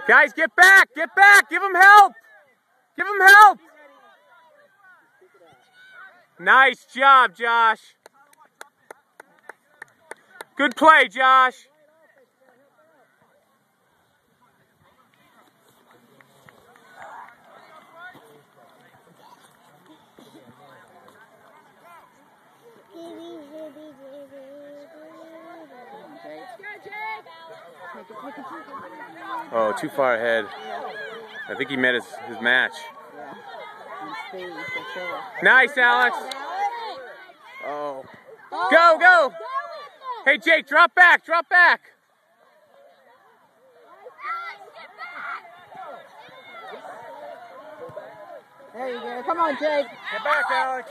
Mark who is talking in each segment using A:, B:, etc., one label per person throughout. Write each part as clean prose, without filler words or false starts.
A: Guys, get back! Get back! Give him help! Give him help! Nice job, Josh. Good play, Josh. Oh, too far ahead. I think he met his match. Nice, Alex. Oh. Go, go. Hey, Jake, drop back, drop back.
B: There you go. Come on, Jake.
A: Get back, Alex.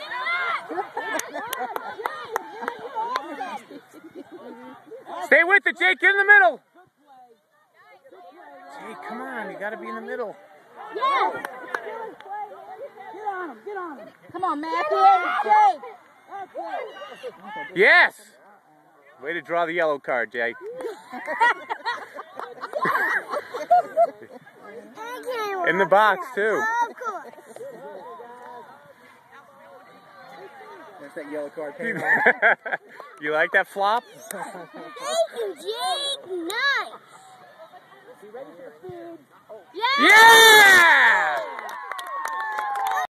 A: Stay with it, Jake. Get in the middle. Jake, come on. You got to be in the middle.
B: Yes. Get on him. Get on him. Come on, Matthew. Jake.
A: Yes. Way to draw the yellow card, Jake. In the box, too.
C: That's that yellow card.
A: You like that flop?
D: Thank you, Jake. Nice.
A: Yeah!